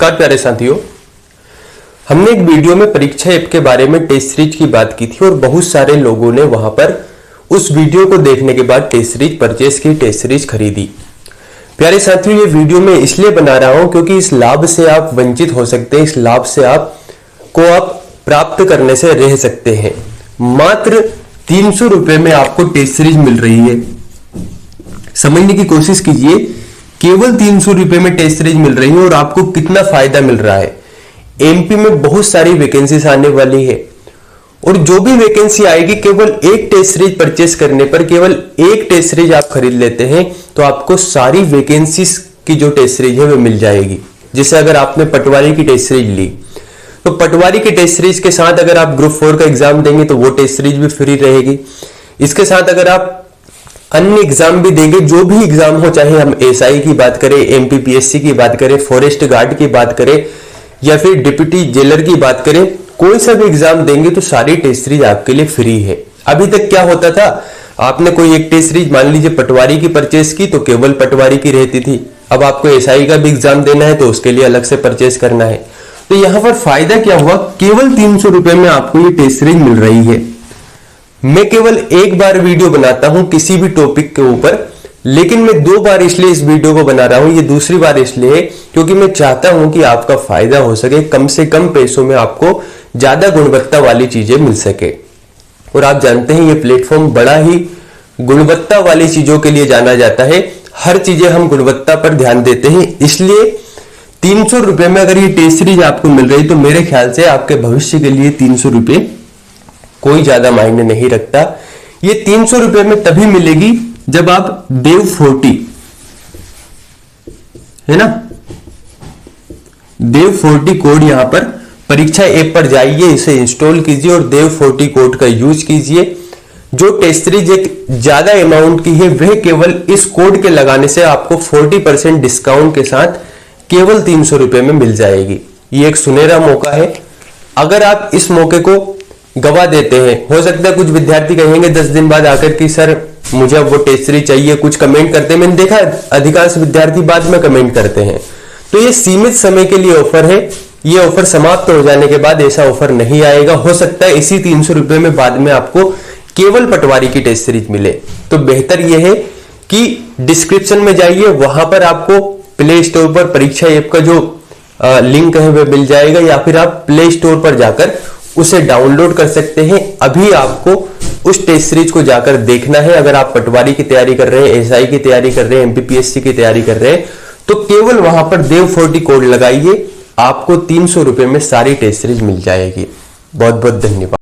नमस्कार प्यारे साथियों, हमने एक वीडियो में परीक्षा ऐप के बारे में टेस्ट सीरीज की बात की थी और बहुत सारे लोगों ने वहां पर उस वीडियो को देखने के बाद टेस्ट सीरीज परचेस की, टेस्ट सीरीज खरीदी। प्यारे साथियों, ये वीडियो मैं इसलिए बना रहा हूं क्योंकि इस लाभ से आप वंचित हो सकते हैं, इस लाभ से आप प्राप्त करने से रह सकते हैं। मात्र 300 रुपए में आपको टेस्ट सीरीज मिल रही है। समझने की कोशिश कीजिए, केवल 300 रुपए में टेस्ट सीरीज मिल रही है और आपको कितना फायदा मिल रहा है। एमपी में बहुत सारी वैकेंसीज आने वाली है और जो भी वैकेंसी आएगी केवल एक टेस्ट सीरीज परचेस करने पर, केवल एक टेस्ट सीरीज आप खरीद लेते हैं तो आपको सारी वैकेंसीज की जो टेस्ट सीरीज है वो मिल जाएगी। जैसे अगर आपने पटवारी की टेस्ट सीरीज ली तो पटवारी की टेस्ट सीरीज के साथ अगर आप ग्रुप 4 का एग्जाम देंगे तो वो टेस्ट सीरीज भी फ्री रहेगी। इसके साथ अगर आप अन्य एग्जाम भी देंगे, जो भी एग्जाम हो, चाहे हम एसआई की बात करें, एमपीपीएससी की बात करें, फॉरेस्ट गार्ड की बात करें या फिर डिप्टी जेलर की बात करें, कोई सा भी एग्जाम देंगे तो सारी टेस्ट सीरीज आपके लिए फ्री है। अभी तक क्या होता था, आपने कोई एक टेस्ट सीरीज मान लीजिए पटवारी की परचेस की तो केवल पटवारी की रहती थी। अब आपको एसआई का भी एग्जाम देना है तो उसके लिए अलग से परचेस करना है। तो यहां पर फायदा क्या हुआ, केवल 300 रुपए में आपको ये टेस्ट सीरीज मिल रही है। मैं केवल एक बार वीडियो बनाता हूं किसी भी टॉपिक के ऊपर, लेकिन मैं 2 बार इसलिए इस वीडियो को बना रहा हूं। ये दूसरी बार इसलिए क्योंकि मैं चाहता हूं कि आपका फायदा हो सके, कम से कम पैसों में आपको ज्यादा गुणवत्ता वाली चीजें मिल सके। और आप जानते हैं ये प्लेटफॉर्म बड़ा ही गुणवत्ता वाली चीजों के लिए जाना जाता है। हर चीजें हम गुणवत्ता पर ध्यान देते हैं, इसलिए 300 रुपए में अगर ये टेस्ट सीरीज आपको मिल रही तो मेरे ख्याल से आपके भविष्य के लिए 300 रुपए कोई ज्यादा मायने नहीं रखता। ये 300 रुपए में तभी मिलेगी जब आप देव 40 है ना, देव 40 कोड यहां पर परीक्षा ऐप पर जाइए, इसे इंस्टॉल कीजिए और देव 40 कोड का यूज कीजिए। जो टेस्ट सीरीज एक ज्यादा अमाउंट की है वह केवल इस कोड के लगाने से आपको 40% डिस्काउंट के साथ केवल 300 रुपए में मिल जाएगी। ये एक सुनहरा मौका है। अगर आप इस मौके को गवा देते हैं, हो सकता है कुछ विद्यार्थी कहेंगे 10 दिन बाद आकर कि सर मुझे अब वो टेस्ट सीरीज चाहिए, कुछ कमेंट करते हैं। मैंने देखा अधिकांश विद्यार्थी बाद में कमेंट करते हैं। तो ये सीमित समय के लिए ऑफर है, ये ऑफर समाप्त हो जाने के बाद ऐसा ऑफर नहीं आएगा। हो सकता है इसी 300 रुपए में बाद में आपको केवल पटवारी की टेस्ट सीरीज मिले। तो बेहतर यह है कि डिस्क्रिप्शन में जाइए, वहां पर आपको प्ले स्टोर पर परीक्षा ऐप का जो लिंक है वह मिल जाएगा, या फिर आप प्ले स्टोर पर जाकर उसे डाउनलोड कर सकते हैं। अभी आपको उस टेस्ट सीरीज को जाकर देखना है। अगर आप पटवारी की तैयारी कर रहे हैं, एसआई की तैयारी कर रहे हैं, एमपीपीएससी की तैयारी कर रहे हैं तो केवल वहां पर देव 40 कोड लगाइए, आपको 300 रुपए में सारी टेस्ट सीरीज मिल जाएगी। बहुत बहुत धन्यवाद।